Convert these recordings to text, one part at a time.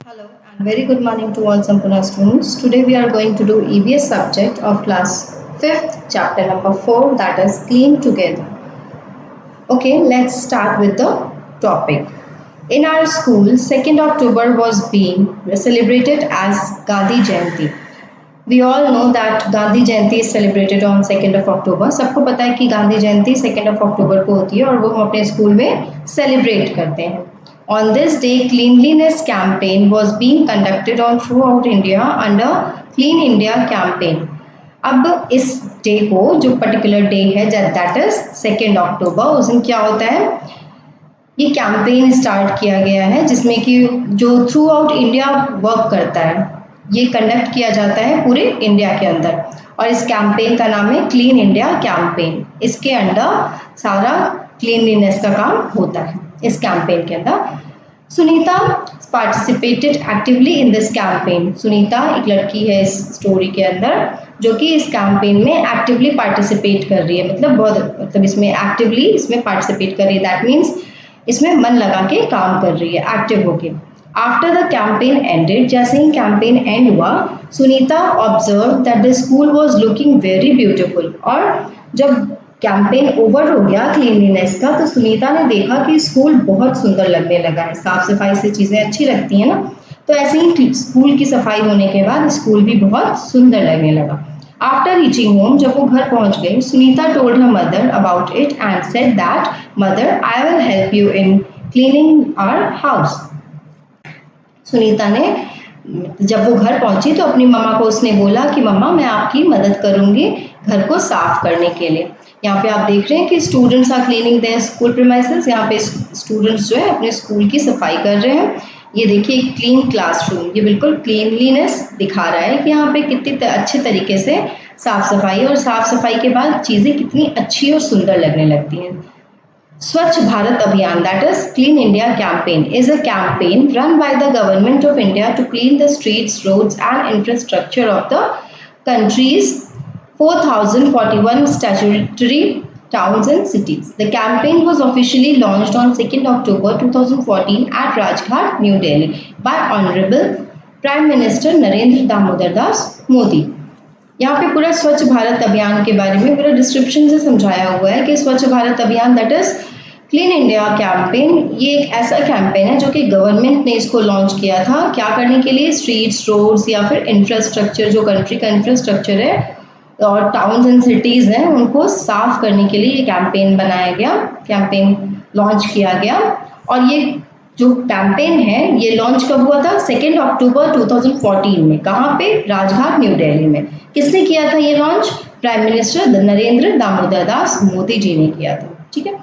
Hello and very good morning to all Sampurna students. Today we are going to do EVS subject of class 5th chapter number 4, that is clean together. Okay, let's start with the topic. In our school, 2nd October was being celebrated as Gandhi Jayanti. We all know that Gandhi Jayanti is celebrated on 2nd of October. सबको पता है कि गांधी जयंती 2nd of October को होती है और वो हम अपने स्कूल में सेलिब्रेट करते हैं. On this day, cleanliness campaign was being conducted on throughout India under Clean India campaign. अब इस डे को जो पर्टिकुलर डे है दैट इज 2nd अक्टूबर, उस दिन क्या होता है, ये कैंपेन स्टार्ट किया गया है जिसमें कि जो थ्रू आउट इंडिया वर्क करता है, ये कंडक्ट किया जाता है पूरे इंडिया के अंदर और इस कैंपेन का नाम है क्लीन इंडिया कैंपेन. इसके अंडर सारा क्लीनलीनेस का काम होता है इस कैंपेन के अंदर. Sunita participated actively in this campaign. Sunita एक लड़की है इस स्टोरी के अंदर जो कि इस कैंपेन में एक्टिवली पार्टिसिपेट कर रही है, मतलब इसमें एक्टिवली इसमें पार्टिसिपेट कर रही है. दैट मीन्स इसमें मन लगा के काम कर रही है, एक्टिव होके. आफ्टर द कैंपेन एंडेड, जैसे ही कैंपेन एंड हुआ, Sunita observe that the school was looking very beautiful. और जब कैंपेन ओवर हो गया क्लीनलीनेस का, तो सुनीता ने देखा कि स्कूल बहुत सुंदर लगने लगा है. साफ सफाई से चीज़ें अच्छी लगती हैं ना, तो ऐसे ही स्कूल की सफाई होने के बाद स्कूल भी बहुत सुंदर लगने लगा. आफ्टर रीचिंग होम, जब वो घर पहुंच गई, Sunita told her mother about it and said that mother I will help you in cleaning our house. Sunita ने जब वो घर पहुंची तो अपनी मम्मा को उसने बोला कि मम्मा मैं आपकी मदद करूंगी घर को साफ करने के लिए. यहाँ पे आप देख रहे हैं कि students are cleaning their school premises. यहाँ पे स्टूडेंट्स जो है अपने स्कूल की सफाई कर रहे हैं. ये देखिए क्लीन क्लासरूम, ये बिल्कुल क्लीनलीनेस दिखा रहा है कि यहाँ पे कितनी अच्छे तरीके से साफ सफाई, और साफ सफाई के बाद चीज़ें कितनी अच्छी और सुंदर लगने लगती हैं. Swachh Bharat Abhiyan, that is Clean India campaign, is a campaign run by the government of India to clean the streets, roads and infrastructure of the country's 4,041 statutory towns and cities. The campaign was officially launched on 2nd October 2014 at Rajghat, New Delhi by Honorable Prime Minister Narendra Damodar Das Modi. यहाँ पे पूरा स्वच्छ भारत अभियान के बारे में पूरा description से समझाया हुआ है कि स्वच्छ भारत अभियान that is clean India campaign, ये एक ऐसा कैंपेन है जो कि गवर्नमेंट ने इसको लॉन्च किया था. क्या करने के लिए? स्ट्रीट्स, रोड्स या फिर इंफ्रास्ट्रक्चर, जो कंट्री का इंफ्रास्ट्रक्चर है और टाउन्स एंड सिटीज़ हैं, उनको साफ करने के लिए ये कैंपेन बनाया गया, कैंपेन लॉन्च किया गया. और ये जो कैंपेन है ये लॉन्च कब हुआ था? 2nd अक्टूबर 2014 में. कहाँ पे? राजघाट, न्यू दिल्ली में. किसने किया था ये launch? Prime minister Narendra Damodar Das Modi ji ने किया था. ठीक है.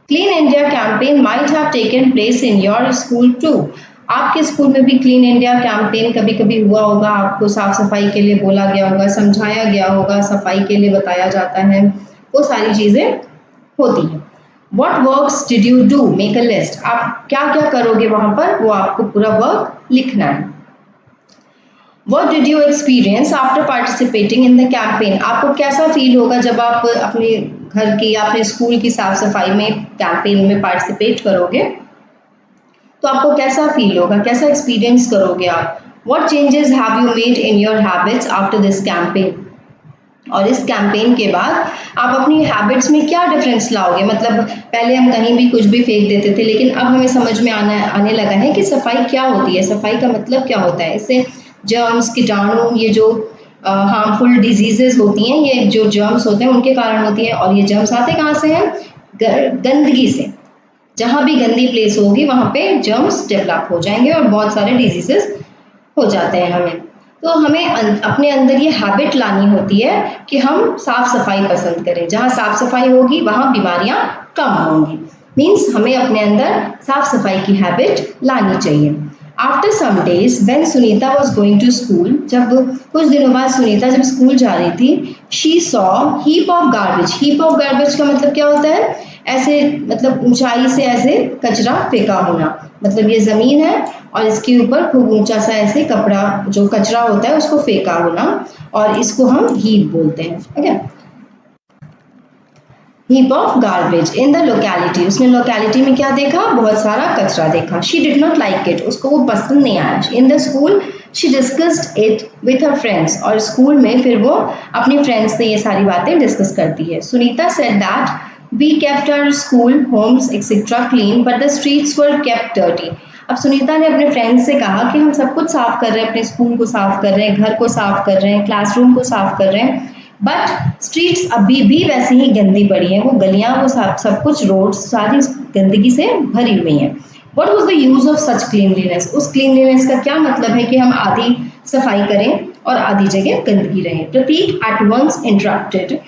Clean India campaign might have taken place in your school too. आपके स्कूल में भी क्लीन इंडिया कैंपेन कभी कभी हुआ होगा. आपको साफ सफाई के लिए बोला गया होगा, समझाया गया होगा, सफाई के लिए बताया जाता है, वो सारी चीज़ें होती हैं. What works did you do? Make a list. आप क्या क्या करोगे वहां पर, वो आपको पूरा वर्क लिखना है. What did you experience after participating in the campaign? आपको कैसा फील होगा जब आप अपने घर की या अपने स्कूल की साफ सफाई में कैंपेन में पार्टिसिपेट करोगे, तो आपको कैसा फील होगा, कैसा एक्सपीरियंस करोगे आप. What changes have you made in your habits after this campaign? और इस कैंपेन के बाद आप अपनी हैबिट्स में क्या डिफरेंस लाओगे. मतलब पहले हम कहीं भी कुछ भी फेंक देते थे, लेकिन अब हमें समझ में आने लगा है कि सफाई क्या होती है, सफाई का मतलब क्या होता है. इससे जर्म्स, कीटाणु, ये जो हार्मफुल डिजीजेस होती हैं, ये जो जर्म्स होते हैं उनके कारण होती है. और ये जर्म्स आते कहाँ से हैं? गंदगी से. जहाँ भी गंदी प्लेस होगी वहाँ पे जर्म्स डेवलप हो जाएंगे और बहुत सारे डिजीजेस हो जाते हैं हमें. तो हमें अपने अंदर ये हैबिट लानी होती है कि हम साफ सफाई पसंद करें. जहाँ साफ सफाई होगी वहाँ बीमारियाँ कम होंगी. मीन्स हमें अपने अंदर साफ सफाई की हैबिट लानी चाहिए. After some days when Sunita was going to school, जब कुछ दिनों बाद सुनीता जब स्कूल जा रही थी, she saw heap of garbage. Heap of garbage का मतलब क्या होता है? ऐसे, मतलब ऊंचाई से ऐसे कचरा फेंका होना. मतलब ये ज़मीन है और इसके ऊपर खूब ऊंचा सा ऐसे कपड़ा, जो कचरा होता है उसको फेंका होना, और इसको हम हीप बोलते हैं. ठीक है. heap of garbage in the locality. उसने locality में क्या देखा, बहुत सारा कचरा देखा. She did not like it, उसको वो पसंद नहीं आया. In the school she discussed it with her friends, और स्कूल में फिर वो अपनी फ्रेंड्स से ये सारी बातें डिस्कस करती है. Sunita said that we kept our school, homes, etc. clean, but the streets were kept dirty. अब सुनीता ने अपने फ्रेंड्स से कहा कि हम सब कुछ साफ कर रहे हैं, अपने स्कूल को साफ कर रहे हैं, घर को साफ कर रहे हैं, क्लासरूम को साफ कर रहे हैं, बट स्ट्रीट्स अभी भी वैसी ही गंदी पड़ी हैं. वो गलियां, वो सब कुछ, रोड्स सारी गंदगी से भरी हुई हैं. What was the use of such cleanliness? उस क्लीनलीनेस का क्या मतलब है कि हम आधी सफाई करें और आधी जगह गंदगी रहे. Prateek at once interrupted,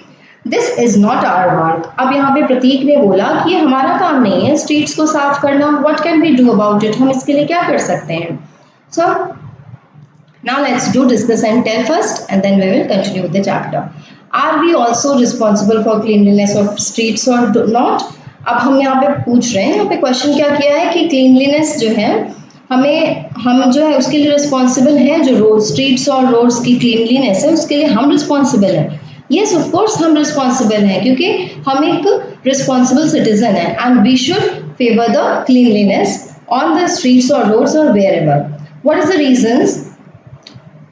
this is not our work. अब यहाँ पे प्रतीक ने बोला कि ये हमारा काम नहीं है स्ट्रीट्स को साफ करना. What can we do about it? हम इसके लिए क्या कर सकते हैं? सो now let's do discuss and tell first, and then we will continue with the chapter. Are we also responsible for cleanliness of streets or not? अब हम यहाँ पे पूछ रहे हैं, यहाँ पे क्वेश्चन क्या किया है कि क्लीनलीनेस जो है हम जो है उसके लिए रिस्पॉन्सिबल है. जो रोड, स्ट्रीट्स और रोड्स की क्लीनलीनेस है उसके लिए हम रिस्पॉन्सिबल हैं. यस, ऑफ कोर्स हम रिस्पॉन्सिबल हैं, क्योंकि हम एक रिस्पॉन्सिबल सिटीजन है, and we should favour the cleanliness on the streets और रोड्स और wherever. What is the reasons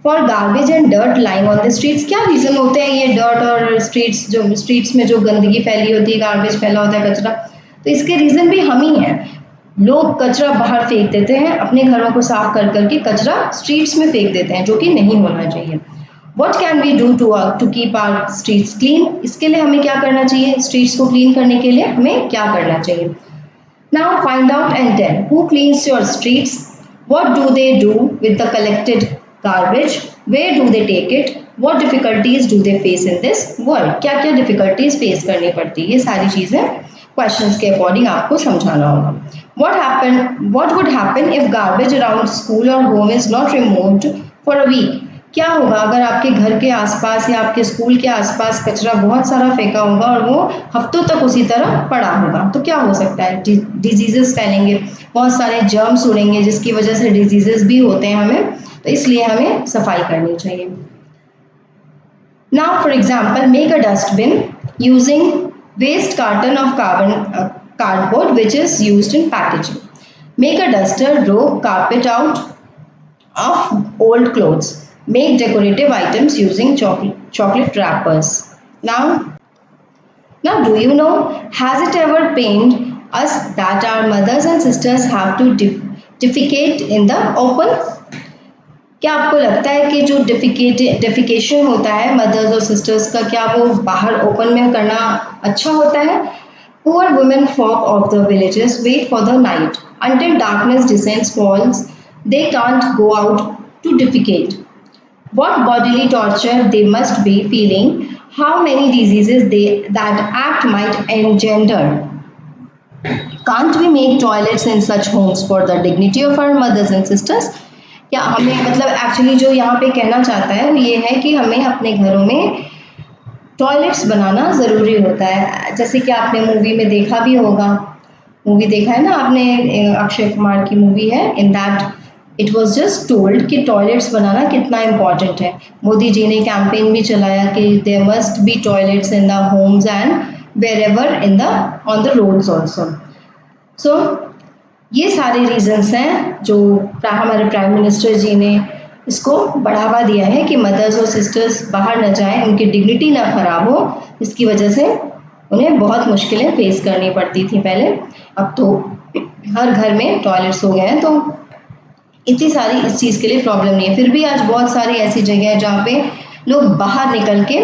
for garbage and dirt lying on the streets? क्या रीज़न होते हैं ये डर्ट और स्ट्रीट्स में जो गंदगी फैली होती है, गार्बेज फैला होता है, कचरा? तो इसके रीज़न भी हम ही हैं. लोग कचरा बाहर फेंक देते हैं, अपने घरों को साफ कर करके कचरा स्ट्रीट्स में फेंक देते हैं, जो कि नहीं होना चाहिए. What can we do to keep our streets clean? इसके लिए हमें क्या करना चाहिए? स्ट्रीट्स को क्लीन करने के लिए हमें क्या करना चाहिए? Now find out and tell who cleans your streets, what do they do with the collected garbage, where do they take it, what difficulties do they face in this world? क्या क्या difficulties face करनी पड़ती है? ये सारी चीज़ें questions के according आपको समझाना होगा. What would happen if garbage around school or home is not removed for a week? क्या होगा अगर आपके घर के आसपास या आपके स्कूल के आसपास कचरा बहुत सारा फेंका होगा और वो हफ्तों तक उसी तरह पड़ा होगा? तो क्या हो सकता है? डिजीजेस फैलेंगे, बहुत सारे जर्म्स उड़ेंगे, जिसकी वजह से डिजीजेस भी होते हैं हमें. तो इसलिए हमें सफाई करनी चाहिए. Now for example, make a dustbin using waste carton of cardboard which is used in packaging. Make a duster, rope, carpet out of old clothes. Make decorative items using chocolate wrappers. Now do you know, has it ever pained us that our mothers and sisters have to defecate in the open? क्या आपको लगता है कि जो defecation होता है mother's और sisters का, क्या वो बाहर ओपन में करना अच्छा होता है? Poor women folk of the villages wait for the night until darkness descends, falls. They can't go out to defecate. What bodily torture they must be feeling, how many diseases that act might engender. Can't we make toilets in such homes for the dignity of our mothers and sisters? क्या हमें, मतलब actually जो यहाँ पे कहना चाहता है वो ये है कि हमें अपने घरों में टॉयलेट्स बनाना ज़रूरी होता है. जैसे कि आपने मूवी में देखा भी होगा, मूवी देखा है ना आपने, अक्षय कुमार की मूवी है, in that it was just told कि टॉयलेट्स बनाना कितना इम्पॉर्टेंट है. मोदी जी ने कैंपेन भी चलाया कि there must be toilets in the homes and wherever on the roads also. So ये सारे रीजंस हैं जो हमारे प्राइम मिनिस्टर जी ने इसको बढ़ावा दिया है कि मदर्स और सिस्टर्स बाहर न जाएं, उनकी डिग्निटी ना खराब हो, इसकी वजह से उन्हें बहुत मुश्किलें फेस करनी पड़ती थी पहले. अब तो हर घर में टॉयलेट्स हो गए हैं, तो इतनी सारी इस चीज़ के लिए प्रॉब्लम नहीं है. फिर भी आज बहुत सारी ऐसी जगह है जहाँ पे लोग बाहर निकल के,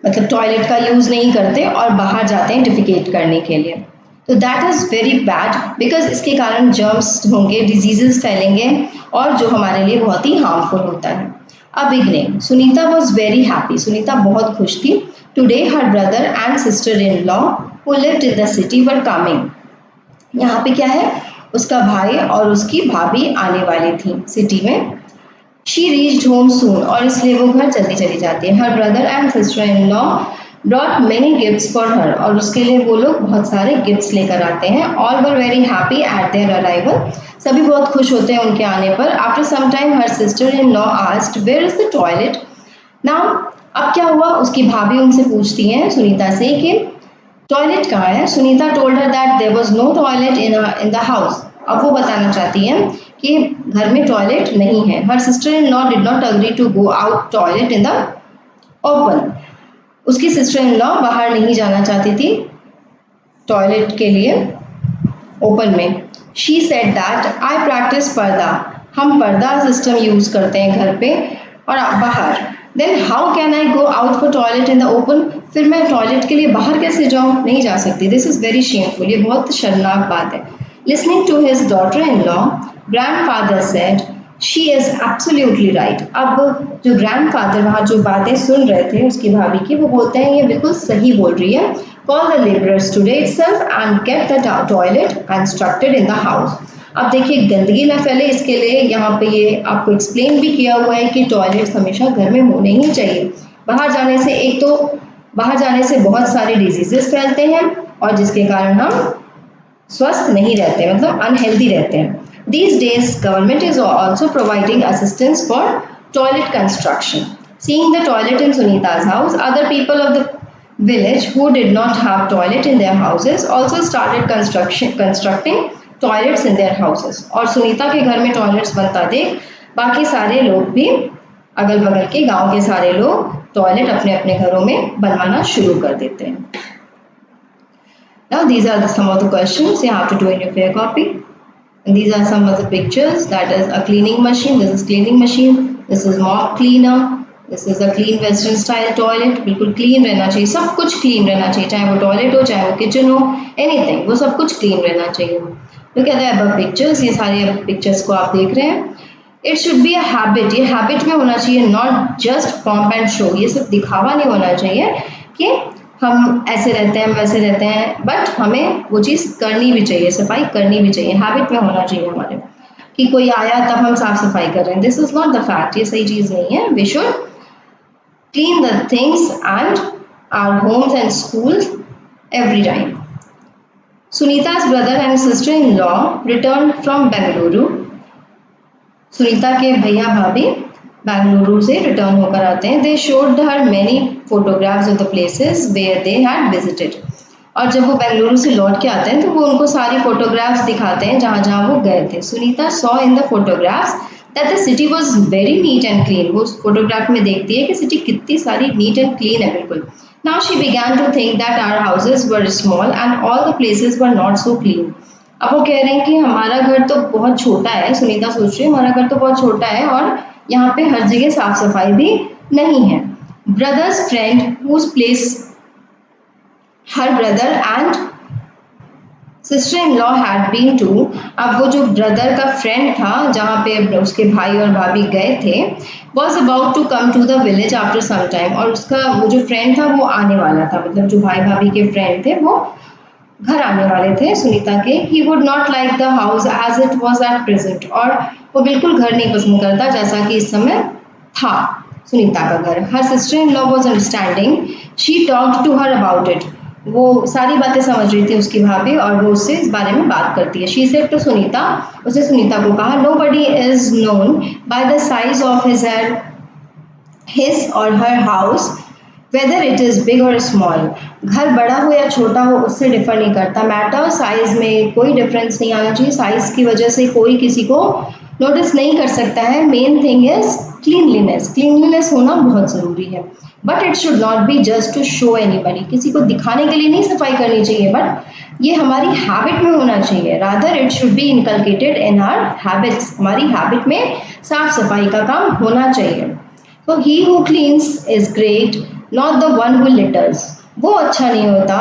मतलब टॉयलेट का यूज़ नहीं करते और बाहर जाते हैं डिफिकेट करने के लिए. तो that is very bad, because इसके कारण जर्म्स होंगे, डिजीजेस फैलेंगे, और जो हमारे लिए बहुत ही हार्मफुल होता है. अब beginning, Sunita was very happy. Sunita बहुत खुश थी. Today her brother and sister in law who lived in the city were coming. यहाँ पे क्या है, उसका भाई और उसकी भाभी आने वाली थी सिटी में. शी रीच्ड होम सून, और इसलिए वो घर जल्दी चली जाती है. हर brother and sister in law brought many gifts for her, और उसके लिए वो लोग बहुत सारे गिफ्ट्स लेकर आते हैं. All were very happy at their arrival, सभी बहुत खुश होते हैं उनके आने पर. After some time her sister in law asked where is the toilet. Now अब क्या हुआ, उसकी भाभी उनसे पूछती हैं सुनीता से कि टॉयलेट कहाँ है। Sunita told her that there was no toilet in the house. अब वो बताना चाहती हैं कि घर में टॉयलेट नहीं है। Her sister in law did not agree to go out toilet in the open. उसकी सिस्टर इन लॉ बाहर नहीं जाना चाहती थी टॉयलेट के लिए ओपन में। She said that I practice पर्दा, हम पर्दा सिस्टम यूज करते हैं घर पे और बाहर। Then how can I go out for toilet in the open, फिर मैं टॉयलेट के लिए बाहर कैसे जाऊँ, नहीं जा सकती। दिस इज वेरी शेमफुल, ये बहुत शर्मनाक बात है। Listening to his daughter in law, grandfather said she is absolutely right. अब जो ग्रैंडफादर वहाँ जो बातें सुन रहे थे उसकी भाभी की, वो बोलते हैं ये बिल्कुल सही बोल रही है। Call the laborers today itself and get the toilet constructed in the house. अब देखिए गंदगी ना फैले इसके लिए यहाँ पे ये आपको एक्सप्लेन भी किया हुआ है कि टॉयलेट्स हमेशा घर में होने ही चाहिए। बाहर जाने से एक तो बाहर जाने से बहुत सारे डिजीजेस फैलते हैं और जिसके कारण हम स्वस्थ नहीं रहते, मतलब अनहेल्दी रहते हैं। These days, government is also providing assistance for toilet construction. Seeing the toilet in Sunita's house, other people of the village who did not have toilet in their houses also started constructing toilets in their houses. और सुनीता के घर में toilets बनता देख बाकी सारे लोग भी, अगल बगल के गांव के सारे लोग टॉयलेट अपने अपने घरों में बनवाना शुरू कर देते हैं। Now these are some of the questions you have to do in your fair copy. And these are some of the pictures. That is a cleaning machine. This is cleaning machine. This is mop cleaner. This is a clean western style toilet. बिल्कुल clean रहना चाहिए, सब कुछ clean रहना चाहिए, चाहे वो toilet हो, चाहे वो किचन हो, anything, वो सब कुछ clean रहना चाहिए। Look at the above pictures. ये सारे pictures को आप देख रहे हैं। It should be a habit. ये habit में होना चाहिए, not just pomp and show. ये सब दिखावा नहीं होना चाहिए कि हम ऐसे रहते हैं, वैसे रहते हैं, बट हमें वो चीज़ करनी भी चाहिए, सफाई करनी भी चाहिए, हैबिट में होना चाहिए हमारे कि कोई आया तब हम साफ सफाई कर रहे हैं। This is not the fact, ये सही चीज़ नहीं है। We should clean the things and our homes and school every time. Sunita's brother and sister in law return from Bengaluru. Sunita के भैया भाभी बेंगलुरु से रिटर्न होकर आते हैं। They showed her many photographs of the places where they had visited. और जब वो बेंगलुरु से लौट के आते हैं तो वो उनको सारी फोटोग्राफ्स दिखाते हैं जहाँ जहाँ वो गए थे। Sunita saw in the photographs that the city was very neat and clean. वो उस फोटोग्राफ में देखती है कि सिटी कितनी सारी नीट एंड क्लीन है बिल्कुल। Now she began to think that our houses were small and all the places were not so clean. अब वो कह रहे हैं कि हमारा घर तो बहुत छोटा है। सुनीता सोच रही है हमारा घर तो बहुत छोटा है और यहाँ पे हर जगह साफ सफाई भी नहीं है। Brother's friend whose place her brother and sister in law had been to. अब वो जो ब्रदर का फ्रेंड था जहाँ पे उसके भाई और भाभी गए थे, was about to come to the village after some time. और उसका वो जो फ्रेंड था वो आने वाला था, मतलब जो भाई भाभी के फ्रेंड थे वो घर आने वाले थे सुनीता के। He would not like the house as it was at present. और वो बिल्कुल घर नहीं पसंद करता जैसा कि इस समय था सुनीता का घर। Her sister in law was understanding, she talked to her about it. वो सारी बातें समझ रही थी उसकी भाभी और वो उससे इस बारे में बात करती है। शी सेड टू सुनीता, उसने सुनीता को कहा, nobody is known by the size of his or her house whether it is big or small. घर बड़ा हो या छोटा हो उससे डिफर नहीं करता। मैटर साइज में कोई डिफरेंस नहीं आना चाहिए। साइज की वजह से कोई किसी को नोटिस नहीं कर सकता है। Main thing is cleanliness. Cleanliness होना बहुत ज़रूरी है, but it should not be just to show anybody. किसी को दिखाने के लिए नहीं सफाई करनी चाहिए, बट ये हमारी हैबिट में होना चाहिए। Rather it should be inculcated in our habits. हमारी हैबिट में साफ सफाई का काम होना चाहिए। तो he who cleans is great, not the one who litters. वो अच्छा नहीं होता,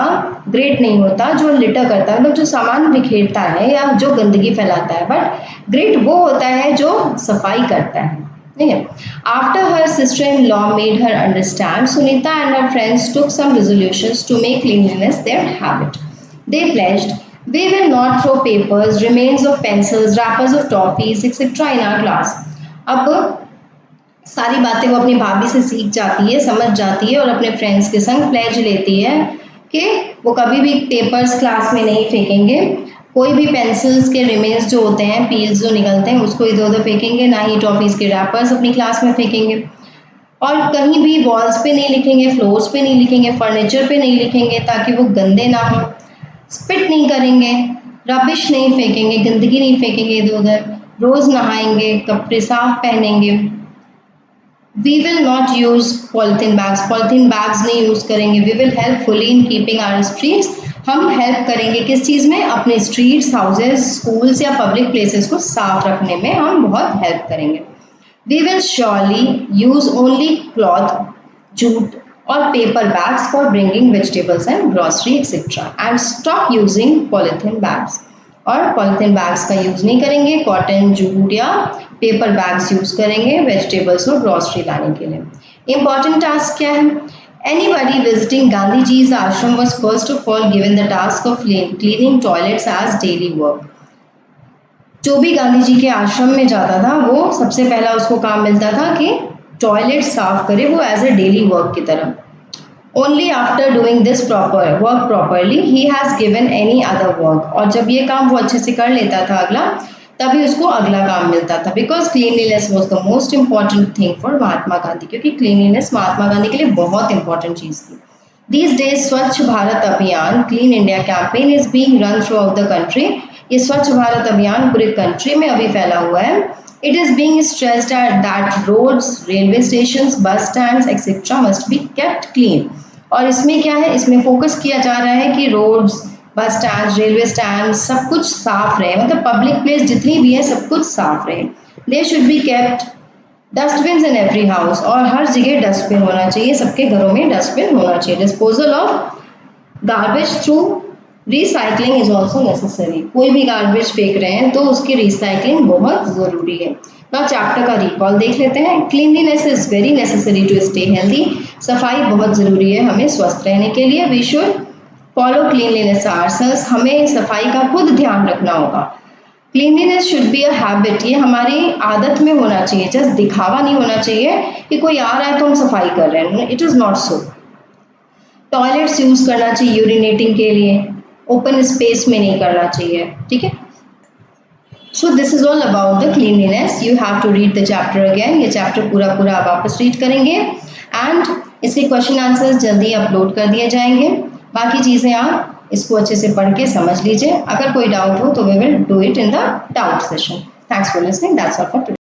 ग्रेट नहीं होता जो लिटर करता है, मतलब जो सामान बिखेरता है या जो गंदगी फैलाता है, बट ग्रेट वो होता है जो सफाई करता है। ठीक है। After her sister in law made her understand, Sunita and her friends took some resolutions to make cleanliness their habit. They pledged, we will not throw papers, remains of pencils, wrappers of toffees, etc. in our class. अब सारी बातें वो अपनी भाभी से सीख जाती है, समझ जाती है और अपने फ्रेंड्स के संग प्लेज लेती है कि वो कभी भी पेपर्स क्लास में नहीं फेंकेंगे, कोई भी पेंसिल्स के रिमेन्स जो होते हैं, पील्स जो निकलते हैं, उसको इधर उधर फेंकेंगे, ना ही टॉफीज़ के रैपर्स अपनी क्लास में फेंकेंगे। और कहीं भी वॉल्स पे नहीं लिखेंगे, फ्लोर्स पे नहीं लिखेंगे, फर्नीचर पे नहीं लिखेंगे ताकि वो गंदे ना हो। स्पिट नहीं करेंगे, रबिश नहीं फेंकेंगे, गंदगी नहीं फेंकेंगे इधर उधर, रोज नहाएंगे, कपड़े साफ पहनेंगे। We will not use polythene bags नहीं यूज करेंगे। We will help fully in keeping our streets, हम हेल्प करेंगे किस चीज़ में, अपने स्ट्रीट्स, हाउसेज, स्कूल्स या पब्लिक प्लेसेस को साफ रखने में हम बहुत हेल्प करेंगे। We will surely use only cloth, jute और paper bags for bringing vegetables and grocery etcetera and stop using polythene bags, और पॉलिथीन बैग्स का यूज नहीं करेंगे, कॉटन, जूट या पेपर बैग्स यूज करेंगे वेजिटेबल्स और ग्रॉसरी लाने के लिए। इंपॉर्टेंट टास्क क्या है? Anybody visiting Gandhiji's ashram was first of all given the task of cleaning toilets as daily work. जो भी गांधी जी के आश्रम में जाता था वो सबसे पहला उसको काम मिलता था कि टॉयलेट साफ करे, वो एज ए डेली वर्क की तरह। Only after doing this work properly he has given any other work, और जब ये काम वो अच्छे से कर लेता था अगला, तभी उसको अगला काम मिलता था। Because cleanliness was the most important thing for Mahatma Gandhi, क्योंकि क्लीनलीनेस महात्मा गांधी के लिए बहुत इंपॉर्टेंट चीज़ थी। These days स्वच्छ भारत अभियान clean India campaign is being run through out the country. ये स्वच्छ भारत अभियान पूरे कंट्री में अभी फैला हुआ है। It is being stressed that roads, railway station, bus stand etcetera must be kept clean. और इसमें क्या है, इसमें फोकस किया जा रहा है कि roads, bus stand, railway stand सब कुछ साफ रहे, मतलब पब्लिक प्लेस जितनी भी है सब कुछ साफ रहे। They should be kept dustbin in every house, और हर जगह डस्टबिन होना चाहिए, सबके घरों में डस्टबिन होना चाहिए। Disposal of garbage through recycling is also necessary. कोई भी गार्बेज फेंक रहे हैं तो उसकी रिसाइकलिंग बहुत ज़रूरी है। ना चैप्टर का रिकॉल देख लेते हैं। Cleanliness is very necessary to stay healthy. सफाई बहुत ज़रूरी है हमें स्वस्थ रहने के लिए। We should follow cleanliness ourselves, हमें सफाई का खुद ध्यान रखना होगा। Cleanliness should be a habit, ये हमारी आदत में होना चाहिए, जस्ट दिखावा नहीं होना चाहिए कि कोई आ रहा है तो हम सफाई कर रहे हैं। It is not so. Toilets use करना चाहिए यूरिनेटिंग के लिए, ओपन स्पेस में नहीं करना चाहिए, ठीक है। So this is all about the cleanliness. You have to read the chapter again. ये चैप्टर पूरा पूरा आप वापस रीड करेंगे एंड इसके क्वेश्चन आंसर्स जल्दी अपलोड कर दिए जाएंगे। बाकी चीज़ें आप इसको अच्छे से पढ़ के समझ लीजिए। अगर कोई डाउट हो तो we will do it in the doubt session. Thanks for listening, that's all for today.